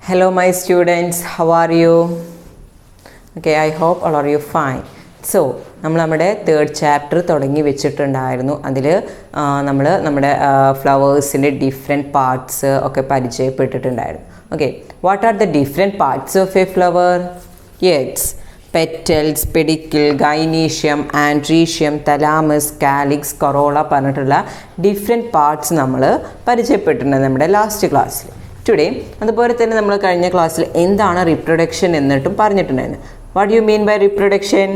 Hello my students, how are you? Okay, I hope all are you fine. So, നമ്മുടെ third chapter തുടങ്ങി വെച്ചിട്ടുണ്ടായിരുന്നു. അതിൽ നമ്മൾ നമ്മുടെ ഫ്ലവേഴ്സിൻ്റെ ഡിഫറെൻറ്റ് പാർട്സ് ഒക്കെ പരിചയപ്പെട്ടിട്ടുണ്ടായിരുന്നു. Okay, what are the different parts of a flower? Yes, petals, pedicel, gynoecium, androecium, thalamus, calyx, corolla പറഞ്ഞിട്ടുള്ള ഡിഫറെൻറ്റ് പാർട്സ് നമ്മൾ പരിചയപ്പെട്ടിട്ടുണ്ട് നമ്മുടെ ലാസ്റ്റ് ക്ലാസ്സിൽ. ടുഡേ അതുപോലെ തന്നെ നമ്മൾ കഴിഞ്ഞ ക്ലാസ്സിൽ എന്താണ് റീപ്രൊഡക്ഷൻ എന്നിട്ടും പറഞ്ഞിട്ടുണ്ടായിരുന്നു. What you mean by reproduction?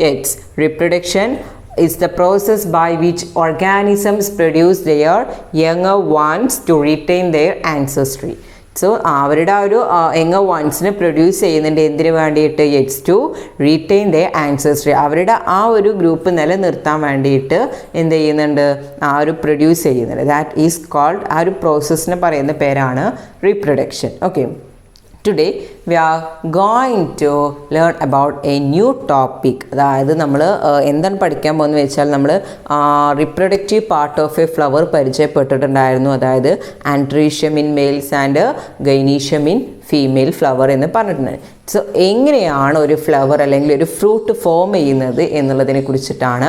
Yes, reproduction is the process by which organisms produce their younger ones to retain their ancestry. So അവരുടെ ആ ഒരു യങ്ങർ വൺസിനെ പ്രൊഡ്യൂസ് ചെയ്യുന്നുണ്ട് എന്തിനു വേണ്ടിയിട്ട്? It's to retain the ancestry. അവരുടെ ആ ഒരു ഗ്രൂപ്പ് നിലനിർത്താൻ വേണ്ടിയിട്ട് എന്ത് ചെയ്യുന്നുണ്ട്? ആ ഒരു പ്രൊഡ്യൂസ് ചെയ്യുന്നുണ്ട്. ദാറ്റ് ഈസ് കോൾഡ്, ആ ഒരു പ്രോസസ്സിനെ പറയുന്ന പേരാണ് reproduction. Okay, today we are going to learn about a new topic. അതായത് നമ്മൾ എന്താണ് പഠിക്കാൻ പോകുന്നത് വെച്ചാൽ നമ്മൾ reproductive part of a flower പരിചയപ്പെട്ടിട്ടുണ്ടായിരുന്നു. അതായത് androecium in males and gynoecium in female flower എന്ന് പറഞ്ഞിട്ടുണ്ടായിരുന്നു. സോ എങ്ങനെയാണ് ഒരു ഫ്ലവർ അല്ലെങ്കിൽ ഒരു ഫ്രൂട്ട് ഫോം ചെയ്യുന്നത് എന്നുള്ളതിനെ കുറിച്ചിട്ടാണ്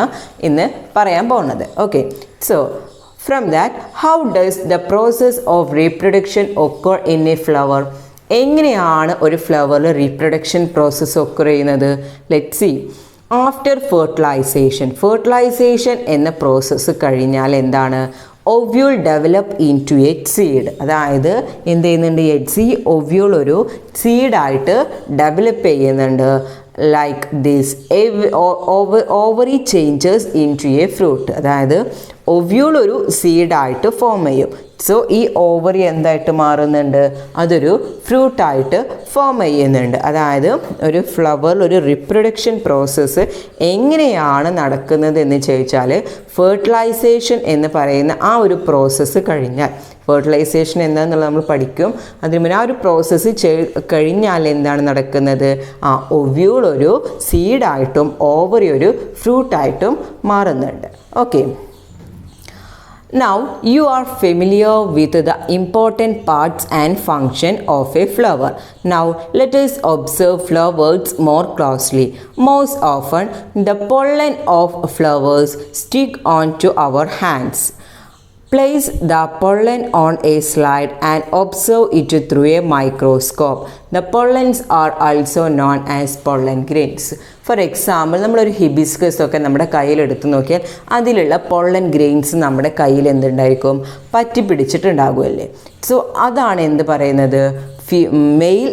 ഇന്ന് പറയാൻ പോകുന്നത്. Okay, so from that, how does the process of reproduction occur in a flower? എങ്ങനെയാണ് ഒരു ഫ്ലവറിൽ റീപ്രൊഡക്ഷൻ പ്രോസസ്സ് ഒക്കർ ചെയ്യുന്നത്? Let's see. ആഫ്റ്റർ ഫെർട്ടിലൈസേഷൻ എന്ന പ്രോസസ്സ് കഴിഞ്ഞാൽ എന്താണ്? Ovule develop into a seed. അതായത് എന്ത് ചെയ്യുന്നുണ്ട്? ഈ ഒവ്യൂൾ ഒരു സീഡായിട്ട് ഡെവലപ്പ് ചെയ്യുന്നുണ്ട്. Like this ovary changes into a fruit. അതായത് ഒവ്യൂൾ ഒരു സീഡായിട്ട് ഫോം ചെയ്യും. സോ ഈ ഓവറി എന്തായിട്ട് മാറുന്നുണ്ട്? അതൊരു ഫ്രൂട്ടായിട്ട് ഫോം ചെയ്യുന്നുണ്ട്. അതായത് ഒരു ഫ്ലവറിൽ ഒരു റിപ്രൊഡക്ഷൻ പ്രോസസ്സ് എങ്ങനെയാണ് നടക്കുന്നത് എന്ന് ചോദിച്ചാൽ, ഫെർട്ടിലൈസേഷൻ എന്ന് പറയുന്ന ആ ഒരു പ്രോസസ്സ് കഴിഞ്ഞാൽ, ഫെർട്ടിലൈസേഷൻ എന്താണെന്നുള്ളത് നമ്മൾ പഠിക്കും. അതിന് മുന്നേ ആ ഒരു പ്രോസസ്സ് കഴിഞ്ഞാൽ എന്താണ് നടക്കുന്നത്? ഒവ്യൂൾ ഒരു സീഡായിട്ടും ഓവറി ഒരു ഫ്രൂട്ടായിട്ടും മാറുന്നുണ്ട്. Okay, now you are familiar with the important parts and function of a flower. Now let us observe flowers more closely. Most often the pollen of flowers stick onto our hands. Place the pollen on a slide and observe it through a microscope. The pollens are also known as pollen grains. For example, നമ്മളൊരു hibiscus ഒക്കെ നമ്മുടെ കയ്യിലെടുത്ത് നോക്കിയാൽ അതിലുള്ള pollen grains നമ്മുടെ കയ്യിൽ എന്തുണ്ടായിരിക്കും? പറ്റി പിടിച്ചിട്ടുണ്ടാകുമല്ലേ? So അതാണ് എന്ത് പറയുന്നത്? മെയിൽ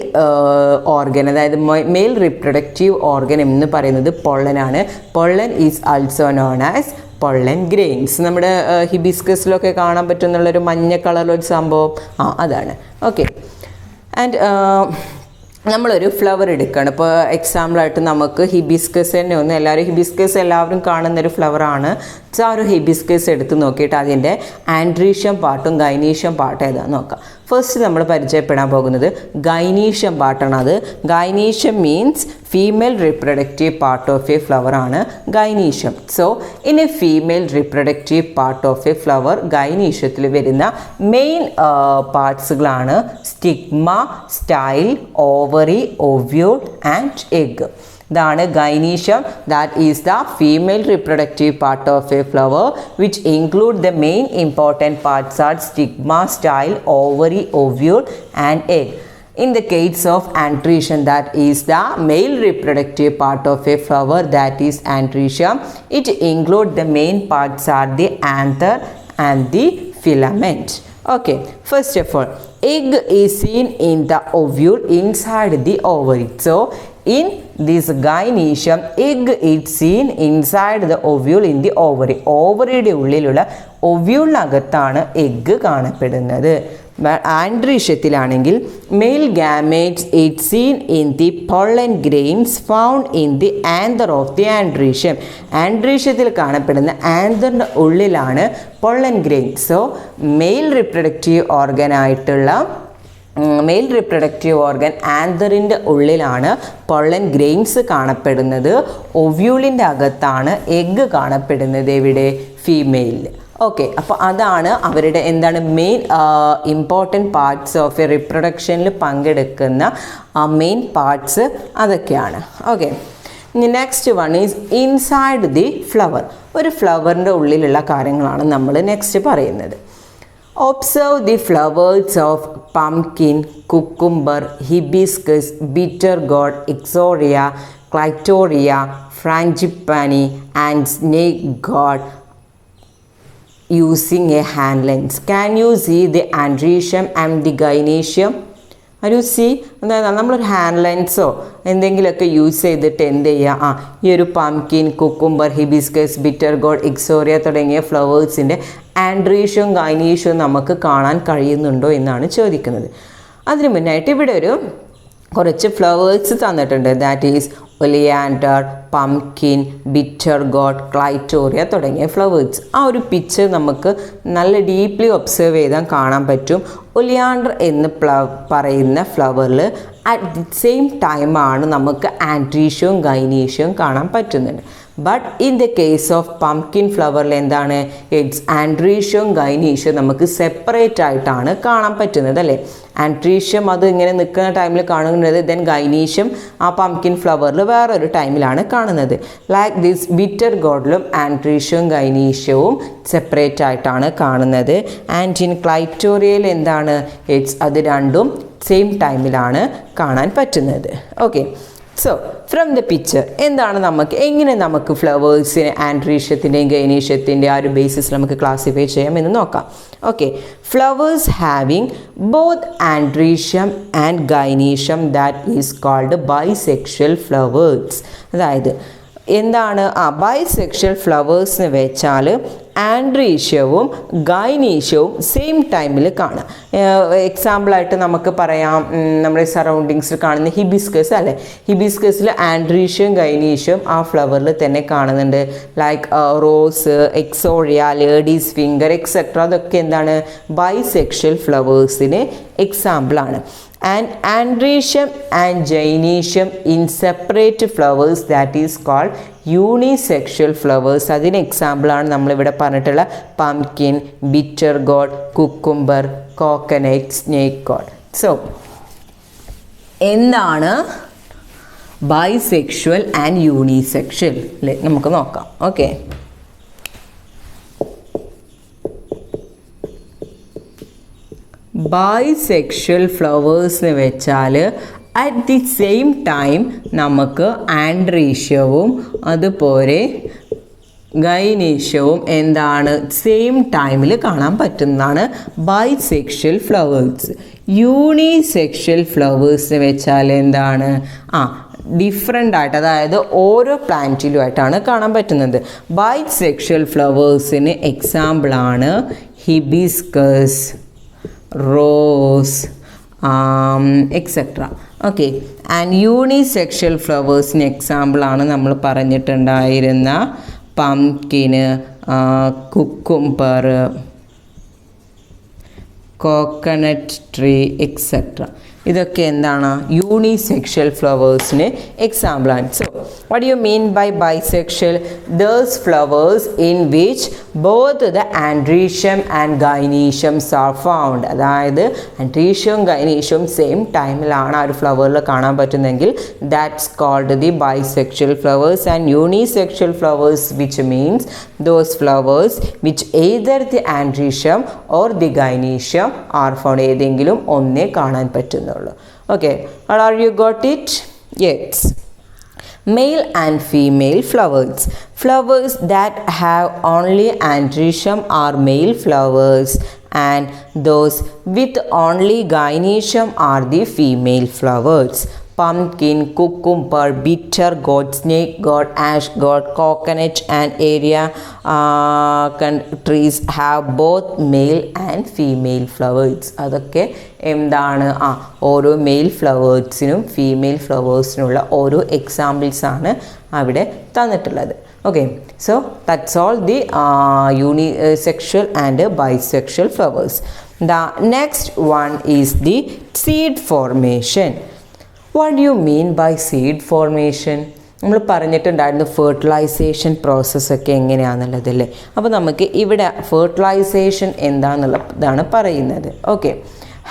ഓർഗൻ, അതായത് മെയിൽ റിപ്രൊഡക്റ്റീവ് ഓർഗൻ എന്ന് പറയുന്നത് പൊള്ളനാണ്. Pollen is also known as pollen grains. നമ്മുടെ ഹിബിസ്കസിലൊക്കെ കാണാൻ പറ്റുന്നുള്ളൊരു മഞ്ഞ കളറിലൊരു സംഭവം, അതാണ്. ഓക്കെ, ആൻഡ് നമ്മളൊരു ഫ്ലവർ എടുക്കുകയാണ്. ഇപ്പോൾ എക്സാമ്പിളായിട്ട് നമുക്ക് ഹിബിസ്കസ് തന്നെ ഒന്ന്, ഹിബിസ്കസ് എല്ലാവരും കാണുന്നൊരു ഫ്ലവറാണ്. സോ ആ ഒരു ഹിബിസ്കസ് എടുത്ത് നോക്കിയിട്ട് അതിൻ്റെ ആൻഡ്രീഷ്യം പാർട്ടും ഗൈനീഷ്യം പാർട്ടും ഏതാണെന്ന് നോക്കാം. ഫസ്റ്റ് നമ്മൾ പരിചയപ്പെടാൻ പോകുന്നത് ഗൈനീഷ്യം പാർട്ടാണ്. അത് gynoecium means female reproductive part of a flower ആണ് gynoecium. So in a female reproductive part of a flower, ഗൈനീഷ്യത്തിൽ വരുന്ന മെയിൻ പാർട്സുകളാണ് stigma, style, ovary, ovule and egg. ഇതാണ് gynoecium. That is the female reproductive part of a flower which include the main important parts are stigma, style, ovary, ovule and egg. In the case of androecium, that is the male reproductive part of a flower, that is androecium. It includes the main parts are the anther and the filament. Okay, first of all, egg is seen in the ovule inside the ovary. So in this gynecium, egg is seen inside the ovule in the ovary. ഓവറിയുടെ ഉള്ളിലുള്ള ഒവ്യൂളിനകത്താണ് egg കാണപ്പെടുന്നത്. ആൻഡ്രീഷ്യത്തിലാണെങ്കിൽ male gametes it seen in the pollen grains found in the anther of the androecium. ആൻഡ്രീഷ്യത്തിൽ കാണപ്പെടുന്ന ആന്തറിൻ്റെ ഉള്ളിലാണ് pollen grain. So male reproductive ഓർഗനായിട്ടുള്ള മെയിൽ റിപ്രൊഡക്റ്റീവ് ഓർഗൻ ആന്തറിൻ്റെ ഉള്ളിലാണ് പൊള്ളൻ ഗ്രെയിൻസ് കാണപ്പെടുന്നത്. ഒവ്യൂളിൻ്റെ അകത്താണ് എഗ്ഗ് കാണപ്പെടുന്നത്. എവിടെ? ഫീമെയിൽ. ഓക്കെ, അപ്പോൾ അതാണ് അവരുടെ എന്താണ് main important parts of a റിപ്രൊഡക്ഷനിൽ പങ്കെടുക്കുന്ന മെയിൻ പാർട്സ് അതൊക്കെയാണ്. Okay, next one is inside the flower. ഒരു ഫ്ലവറിൻ്റെ ഉള്ളിലുള്ള കാര്യങ്ങളാണ് നമ്മൾ നെക്സ്റ്റ് പറയുന്നത്. Observe the flowers of pumpkin, cucumber, hibiscus, bitter gourd, ixora, clitoria, frangipani and snake gourd using a hand lens. Can you see the androecium and the gynoecium? Are you see? നമ്മളൊരു hand ലെൻസോ എന്തെങ്കിലുമൊക്കെ use ചെയ്തിട്ട് എന്ത് ചെയ്യുക, ഈ ഒരു pumpkin, cucumber, hibiscus, bitter gourd, ixora തുടങ്ങിയ ഫ്ലവേഴ്സിൻ്റെ ആൻഡ്രീഷ്യവും ഗൈനീഷ്യവും നമുക്ക് കാണാൻ കഴിയുന്നുണ്ടോ എന്നാണ് ചോദിക്കുന്നത്. അതിന് മുന്നായിട്ട് ഇവിടെ ഒരു കുറച്ച് ഫ്ലവേഴ്സ് തന്നിട്ടുണ്ട്. That is oleander, pumpkin, bitter gourd, clitoria തുടങ്ങിയ ഫ്ലവേഴ്സ്. ആ ഒരു പിക്ചർ നമുക്ക് നല്ല ഡീപ്ലി ഒബ്സർവ് ചെയ്താൽ കാണാൻ പറ്റും. ഒലിയാൻഡർ എന്ന് പറയുന്ന ഫ്ലവറിൽ അറ്റ് ദി സെയിം ടൈമാണ് നമുക്ക് ആൻഡ്രീഷ്യവും ഗൈനീഷ്യവും കാണാൻ പറ്റുന്നുണ്ട്. But in the case of pumpkin ഫ്ലവറിൽ എന്താണ്, ഇറ്റ്സ് ആൻഡ്രീഷ്യവും ഗൈനീഷ്യവും നമുക്ക് സെപ്പറേറ്റ് ആയിട്ടാണ് കാണാൻ പറ്റുന്നത് അല്ലേ. ആൻഡ്രീഷ്യം അത് ഇങ്ങനെ നിൽക്കുന്ന ടൈമിൽ കാണുന്നത്, ദെൻ ഗൈനീഷ്യം ആ പംകിൻ ഫ്ലവറിൽ വേറൊരു ടൈമിലാണ് കാണുന്നത്. ലൈക്ക് ദിസ് ബിറ്റർ ഗോഡിലും ആൻഡ്രീഷ്യവും ഗൈനീഷ്യവും സെപ്പറേറ്റ് ആയിട്ടാണ് കാണുന്നത്. ആൻഡ് ഇൻ ക്ലൈറ്റോറിയയിൽ എന്താണ്, ഇറ്റ്സ് അത് രണ്ടും സെയിം ടൈമിലാണ് കാണാൻ പറ്റുന്നത്. Okay, so from the picture എന്താണ് എങ്ങനെ നമുക്ക് ഫ്ലവേഴ്സിനെ ആൻഡ്രീഷ്യത്തിൻ്റെയും ഗൈനീഷ്യത്തിൻ്റെ ആ ഒരു ബേസിസ് നമുക്ക് ക്ലാസിഫൈ ചെയ്യാം എന്ന് നോക്കാം. Okay, flowers having both androecium and gynoecium that is called bisexual flowers. അതായത് എന്താണ് ബൈസെക്ഷൽ ഫ്ലവേഴ്സ് എന്ന് വെച്ചാൽ ആൻഡ്രീഷ്യവും ഗൈനീഷ്യവും സെയിം ടൈമിൽ കാണാം. എക്സാമ്പിളായിട്ട് നമുക്ക് പറയാം, നമ്മുടെ സറൗണ്ടിങ്സിൽ കാണുന്ന ഹിബിസ്കസ് അല്ലേ. ഹിബിസ്കസിൽ ആൻഡ്രീഷ്യവും ഗൈനീഷ്യവും ആ ഫ്ലവറിൽ തന്നെ കാണുന്നുണ്ട്. Like rose, ixora, ladies finger etcetera. അതൊക്കെ എന്താണ് ബൈസെക്ഷൽ ഫ്ലവേഴ്സിന് എക്സാമ്പിളാണ്. And andrecium and gynecium in separate flowers that is called unisexual flowers. അതിന് എക്സാമ്പിളാണ് നമ്മളിവിടെ പറഞ്ഞിട്ടുള്ള pumpkin, bitter God, cucumber, coconut, snake God. So എന്താണ് ബൈസെക്ഷൽ ആൻഡ് യൂണിസെക്ഷൽ അല്ലേ, നമുക്ക് നോക്കാം. ഓക്കെ, ബൈസെക്ഷൽ ഫ്ലവേഴ്സ് എന്ന് വെച്ചാൽ അറ്റ് ദി സെയിം ടൈം നമുക്ക് ആൻഡ്രീഷ്യവും അതുപോലെ ഗൈനീഷ്യവും എന്താണ് സെയിം ടൈമിൽ കാണാൻ പറ്റുന്നതാണ് ബൈസെക്ഷൽ ഫ്ലവേഴ്സ്. യൂണിസെക്ഷൽ ഫ്ലവേഴ്സ് എന്ന് വെച്ചാൽ എന്താണ്, ഡിഫറെൻ്റ് ആയിട്ട്, അതായത് ഓരോ പ്ലാന്റിലുമായിട്ടാണ് കാണാൻ പറ്റുന്നത്. ബൈസെക്ഷൽ ഫ്ലവേഴ്സിന് എക്സാമ്പിളാണ് hibiscus, rose etcetera. Okay, and unisexual ഫ്ലവേഴ്സിന് എക്സാമ്പിളാണ് നമ്മൾ പറഞ്ഞിട്ടുണ്ടായിരുന്ന പംകിന്, കുക്കുംബർ, കോക്കനട്ട് ട്രീ എക്സെട്ര. ഇതൊക്കെ എന്താണ് യൂണിസെക്ഷൽ ഫ്ലവേഴ്സിന് എക്സാമ്പിളാണ്. So what you mean by bisexual? Those flowers in which both the androecium and gynoeciums are found. അതായത് ആൻഡ്രീഷ്യവും ഗൈനീഷ്യവും സെയിം ടൈമിലാണ് ആ ഒരു ഫ്ലവറിൽ കാണാൻ പറ്റുന്നതെങ്കിൽ that's called the bisexual flowers. And unisexual flowers which means those flowers which either the androecium or the gynoecium are found. ഏതെങ്കിലും ഒന്നേ കാണാൻ പറ്റുന്നുള്ളൂ. Okay, are you got it? Yes. Male and female flowers. Flowers that have only androecium are male flowers, and those with only gynecium are the female flowers. Pumpkin, cucumber, bitter gourd, snake gourd, ash gourd, coconut and area trees have both male and female flowers. അതൊക്കെ എന്താണ് ഓരോ mail ഫ്ലവേഴ്സിനും female ഫ്ലവേഴ്സിനുള്ള ഓരോ എക്സാമ്പിൾസാണ് അവിടെ തന്നിട്ടുള്ളത്. Okay, so that's all the unisexual and bisexual flowers. The next one is the seed formation. What do you mean by seed formation? നമ്മൾ പറഞ്ഞിട്ടുണ്ടായിരുന്നു fertilisation പ്രോസസ്സൊക്കെ എങ്ങനെയാണെന്നുള്ളതല്ലേ. അപ്പോൾ നമുക്ക് ഇവിടെ ഫെർട്ടിലൈസേഷൻ എന്താണെന്നുള്ളതാണ് പറയുന്നത്. Okay,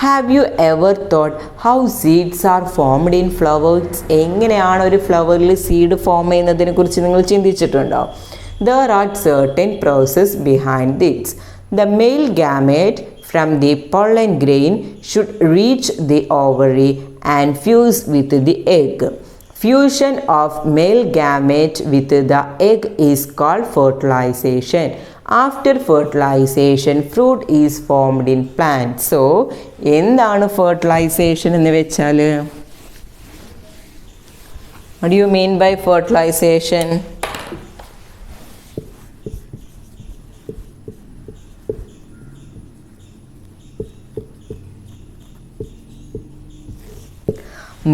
have you ever thought how seeds are formed in flowers? എങ്ങനെയാണ് ഒരു ഫ്ലവറിൽ seed form ചെയ്യുന്നതിനെ കുറിച്ച് നിങ്ങൾ ചിന്തിച്ചിട്ടുണ്ടോ? There are certain process behind this. The male gamete from the pollen grain should reach the ovary and fuse with the egg. Fusion of male gamete with the egg is called fertilization. After fertilization, fruit is formed in plant. So, എന്താണ് fertilization എന്ന് വെച്ചാൽ? What do you mean by fertilization?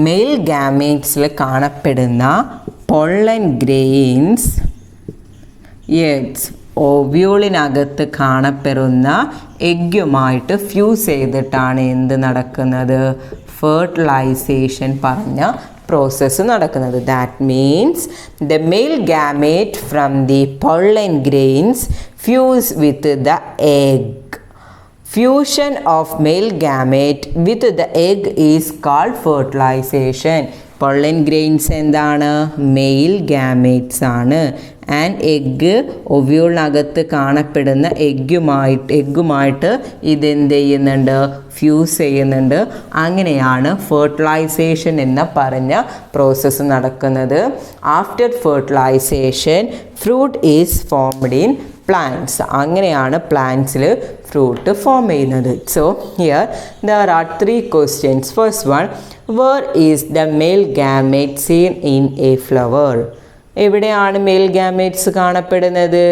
Male ഗാമേറ്റ്സിൽ കാണപ്പെടുന്ന pollen grains eggs ഓവ്യൂളിനകത്ത് കാണപ്പെടുന്ന എഗ്ഗുമായിട്ട് fuse ചെയ്തിട്ടാണ് എന്ത് നടക്കുന്നത്? Fertilisation പറഞ്ഞ പ്രോസസ്സ് നടക്കുന്നത്. That means the male gamete from the pollen grains fuse with the egg. Fusion of male gamete with the egg is called fertilization. Pollen grains എന്താണ്? Mail gametes ആണ്. And egg ഒവ്യൂളിനകത്ത് കാണപ്പെടുന്ന എഗ്ഗുമായിട്ട് ഇതെന്ത് ചെയ്യുന്നുണ്ട്? Fuse ചെയ്യുന്നുണ്ട്. അങ്ങനെയാണ് fertilisation എന്ന് പറഞ്ഞ process നടക്കുന്നത്. After fertilization fruit is formed in plants. അങ്ങനെയാണ് പ്ലാന്റ്സിൽ ഫ്രൂട്ട് ഫോം ചെയ്യുന്നത്. So here there are 3 questions. First one, where is the male gamete seen in a flower? എവിടെയാണ് മെയിൽ ഗാമേറ്റ്സ് കാണപ്പെടുന്നത്?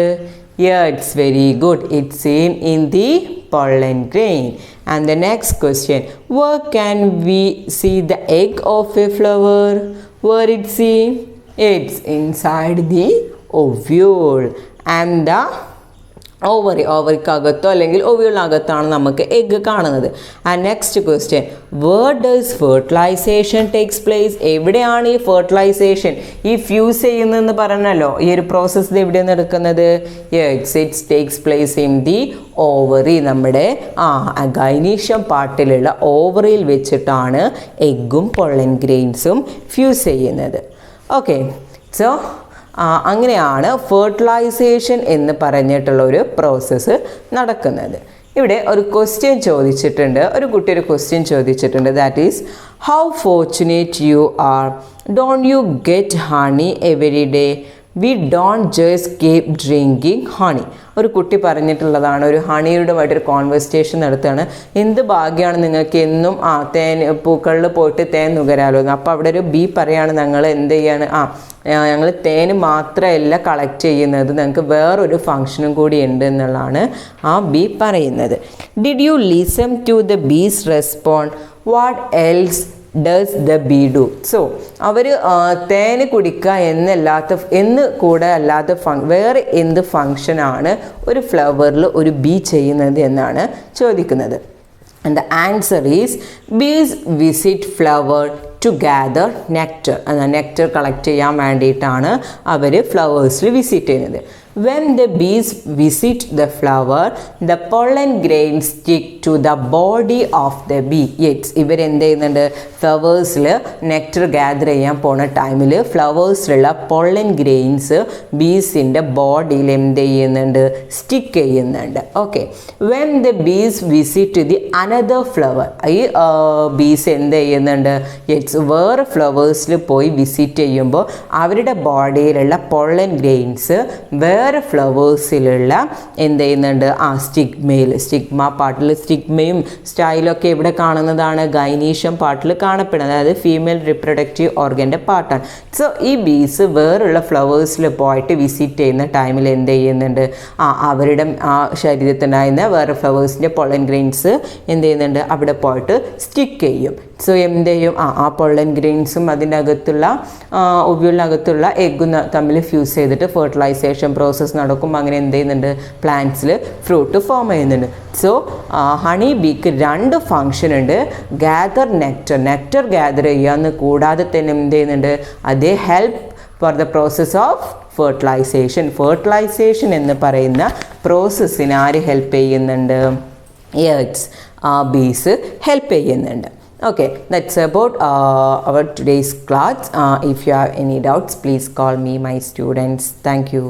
Yeah, it's very good. It's seen in the pollen grain. And the next question, where can we see the egg of a flower? Where it's seen? It's inside the ovule. And the ഓവറിക്കകത്തോ അല്ലെങ്കിൽ ഒവ്യൂളിനകത്താണ് നമുക്ക് egg കാണുന്നത്. And next question, where does fertilization takes place? എവിടെയാണ് ഈ fertilisation, ഈ fuse ചെയ്യുന്നതെന്ന് പറഞ്ഞല്ലോ, ഈ ഒരു പ്രോസസ്സ് എവിടെയാണ് നടക്കുന്നത്? It's takes place in the ovary. നമ്മുടെ ഗൈനീഷ്യം പാർട്ടിലുള്ള ഓവറിയിൽ വെച്ചിട്ടാണ് എഗ്ഗും പൊള്ളൻ ഗ്രെയിൻസും ഫ്യൂസ് ചെയ്യുന്നത്. ഓക്കെ, സോ അങ്ങനെയാണ് ഫെർട്ടിലൈസേഷൻ എന്ന് പറഞ്ഞിട്ടുള്ള ഒരു പ്രോസസ്സ് നടക്കുന്നത്. ഇവിടെ ഒരു ക്വസ്റ്റ്യൻ ചോദിച്ചിട്ടുണ്ട്, ഒരു കുട്ടി ഒരു ക്വസ്റ്റ്യൻ ചോദിച്ചിട്ടുണ്ട്. That is, how fortunate you are, don't you get honey every day? We don't just keep drinking honey. ഒരു കുട്ടി പറഞ്ഞിട്ടുള്ളതാണ്, ഒരു ഹണിയുമായിട്ടൊരു കോൺവെർസേഷൻ നടത്തുകയാണ്. എന്ത് ഭാഗ്യമാണ് നിങ്ങൾക്ക് എന്നും തേൻ പൂക്കളിൽ പോയിട്ട് തേൻ നുകരാലോ എന്ന്. അപ്പോൾ അവിടെ ഒരു ബി പറയാണ്, ഞങ്ങൾ എന്ത് ചെയ്യാണ്, ഞങ്ങൾ തേന് മാത്രമല്ല കളക്ട് ചെയ്യുന്നത്, ഞങ്ങൾക്ക് വേറൊരു ഫങ്ഷനും കൂടി ഉണ്ട് എന്നുള്ളതാണ് ആ ബി പറയുന്നത്. Did you listen to the bees respond? What else does the bee do? So അവർ തേന് കുടിക്കുക എന്ന് കൂടെ അല്ലാത്ത വേറെ എന്ത് ഫങ്ഷനാണ് ഒരു ഫ്ലവറിൽ ഒരു ബി ചെയ്യുന്നത് എന്നാണ് ചോദിക്കുന്നത്. And the answer is, bees visit flower to gather nectar. Nectar collect ചെയ്യാൻ വേണ്ടിയിട്ടാണ് അവർ ഫ്ലവേഴ്സിൽ വിസിറ്റ് ചെയ്യുന്നത്. When the bees visit the flower, the pollen grains stick to the body of the bee. Yes, ഇവരെന്ത് ചെയ്യുന്നുണ്ട്, ഫ്ലവേഴ്സിൽ nectar gather ചെയ്യാൻ പോണ ടൈമിൽ ഫ്ലവേഴ്സിലുള്ള pollen grains ബീസിൻ്റെ ബോഡിയിൽ എന്ത് ചെയ്യുന്നുണ്ട്, സ്റ്റിക്ക് ചെയ്യുന്നുണ്ട്. Okay, when the bees visit the another flower, ഈ ബീസ് എന്ത് ചെയ്യുന്നുണ്ട്, യെറ്റ്സ് വേറെ ഫ്ലവേഴ്സിൽ പോയി വിസിറ്റ് ചെയ്യുമ്പോൾ അവരുടെ ബോഡിയിലുള്ള പൊള്ളൻ ഗ്രെയിൻസ് വേറെ ഫ്ലവേഴ്സിലുള്ള എന്ത് ചെയ്യുന്നുണ്ട്, സ്റ്റിഗ്മ പാർട്ടിൽ, സ്റ്റിഗ്മയും സ്റ്റൈലൊക്കെ ഇവിടെ കാണുന്നതാണ് ഗൈനീഷ്യം പാർട്ടിൽ കാണപ്പെടുന്നത്, അതായത് ഫീമെയിൽ റിപ്രൊഡക്റ്റീവ് ഓർഗൻ്റെ പാർട്ടാണ്. സോ ഈ ബീസ് വേറുള്ള ഫ്ലവേഴ്സിൽ പോയിട്ട് വിസിറ്റ് ചെയ്യുന്ന ടൈമിൽ എന്ത് ചെയ്യുന്നുണ്ട്, അവരുടെ ശരീരത്തിനായിരുന്ന വേറെ ഫ്ലവേഴ്സിൻ്റെ പൊള്ളൻ ഗ്രെയിൻസ് എന്ത് ചെയ്യുന്നുണ്ട്, അവിടെ പോയിട്ട് സ്റ്റിക്ക് ചെയ്യും. സോ എന്ത് ചെയ്യും, ആ പൊള്ളൻ ഗ്രെയിൻസും അതിൻ്റെ അകത്തുള്ള ഒവ്യൂളിനകത്തുള്ള എഗ്ഗും തമ്മിൽ ഫ്യൂസ് ചെയ്തിട്ട് ഫെർട്ടിലൈസേഷൻ പ്രോസസ്സ് നടക്കും. അങ്ങനെ എന്ത് ചെയ്യുന്നുണ്ട്, പ്ലാന്റ്സിൽ ഫ്രൂട്ട് ഫോം ചെയ്യുന്നുണ്ട്. സോ ഹണി ബീക്ക് 2 ഫങ്ഷൻ ഉണ്ട്. ഗ്യാദർ നെക്ടർ ഗ്യാദർ ചെയ്യാന്ന് കൂടാതെ തന്നെ എന്ത് ചെയ്യുന്നുണ്ട്, അതേ help for the process of fertilization എന്ന് പറയുന്ന പ്രോസസ്സിന് ആര് ഹെൽപ്പ് ചെയ്യുന്നുണ്ട്? എഗ്സ്, ബീസ് ഹെൽപ്പ് ചെയ്യുന്നുണ്ട്. Okay, that's about our today's class. If you have any doubts, please call me, my students. Thank you.